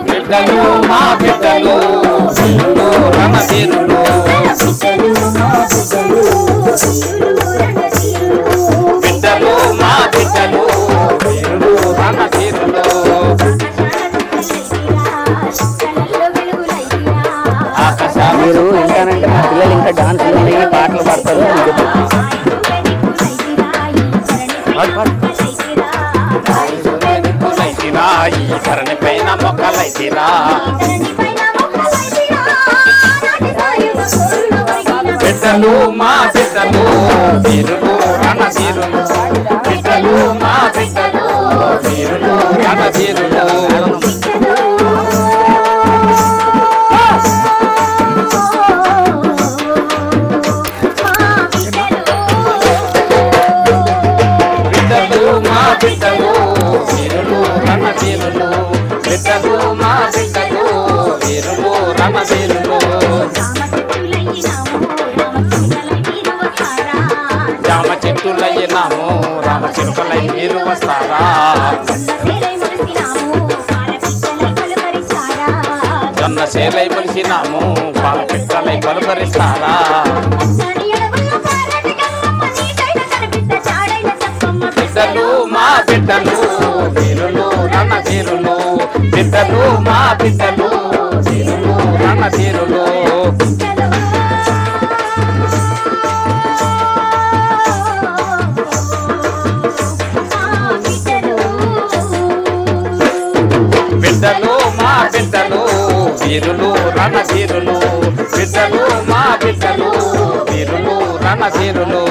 బిడ్డలు మా బిడ్డలు వీరులు రణధీరులు బిడ్డలు మా బిడ్డలు వీరులు రణధీరులు మీరు ఇంకానంటే మా పిల్లలు ఇంకా డాన్సులు ఉన్నాయి పాటలు పాడతారు ఈ ధరణి పైన మొక్కలైతిరా బిడ్డలు మా బిడ్డలు వీరులు రణధీరులు బిడ్డలు మా బిడ్డలు వీరులు రణధీరులు బిడ్డలు మా బిడ్డలు వీరులు రణధీరులు బిడ్డలు మా బిడ్డలు వీరులు రణధీరులు జామ చెట్టులయ్యినాము రామ చెట్టులై మీరు వస్తారా జొన్న సేలై మొలిసినాము పాల పిట్టలై పలుకరిస్తారా బిడ్డలు మా బిడ్డలు వీరులు రణధీరులు బిడ్డలు మా బిడ్డలు వీరులు రణధీరులు బిడ్డలు మా బిడ్డలు వీరులు రణధీరులు బిడ్డలు మా బిడ్డలు వీరులు రణధీరులు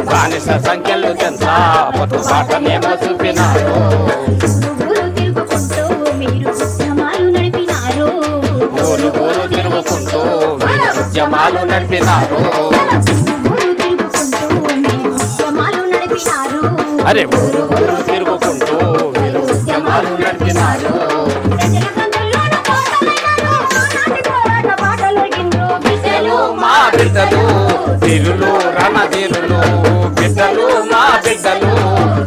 బానిస సంఖ్యలు చెంత పట్టు పాటనేమో చూపినారు ఊరు ఊరు తిరుగుకుంటూ మీరు ఉద్యమాలు నడిపినారు అరే ఊరు ఊరు తిరుగుకుంటూ మీరు ఉద్యమాలు నడిపినారు బిడ్డలు మా బిడ్డలు వీరులు రణధీరులు బిడ్డలు మా బిడ్డలు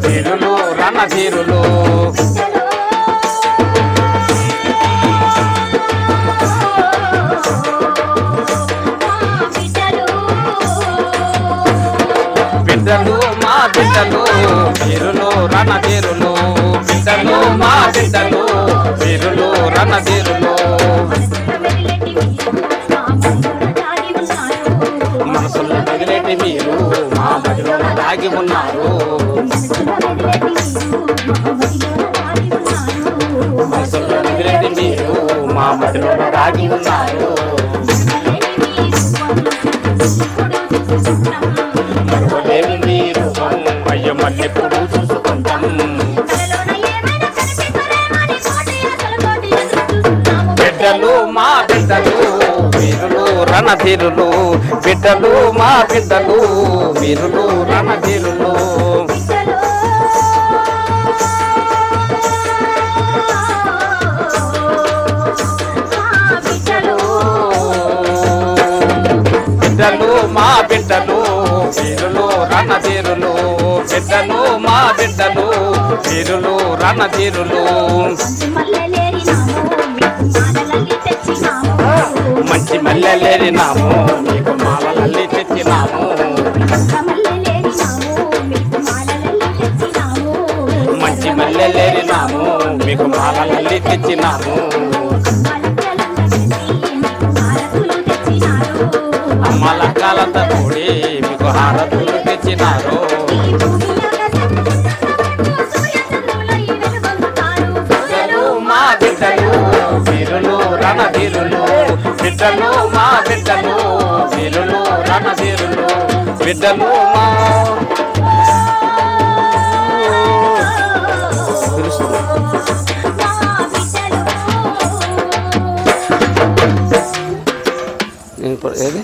వీరులు రణధీరులు బిడ్డలు మా బిడ్డలు వీరులు రణధీరులు బిడ్డలు మా బిడ్డలు వీరులు రణధీరులు మనసులో తగిలేటి మీరు మా మదిలో దాగి ఉన్నారు మనసులో తగిలేటి మీరు మా మదిలో దాగి ఉన్నారు మరొకలేమి మీరు అయ్య మల్లెప్పుడు చూసుకుంటాం బిడ్డలు మా బిడ్డలు వీరులు రణధీరులు బిడ్డలు మా బిడ్డలు వీరులు రణధీరులు బిడ్డలు మా బిడ్డలు వీరులు రణధీరులు బిడ్డలు మా బిడ్డలు వీరులు రణధీరులు మంచి మల్లెలేరినాము మీకు మాలలల్లి తెచ్చినాము మంచి మల్లెలేరినాము మీకు మాలలల్లి తెచ్చినాము అమ్మలకాలంతా కూడి మీకు హారతులు తెచ్చినారు బిడ్డలు మా బిడ్డలు వీరులు రణధీరులు బిడ్డలు మా బిడ్డలు వీరులు రణధీరులు బిడ్డలు మా ఏది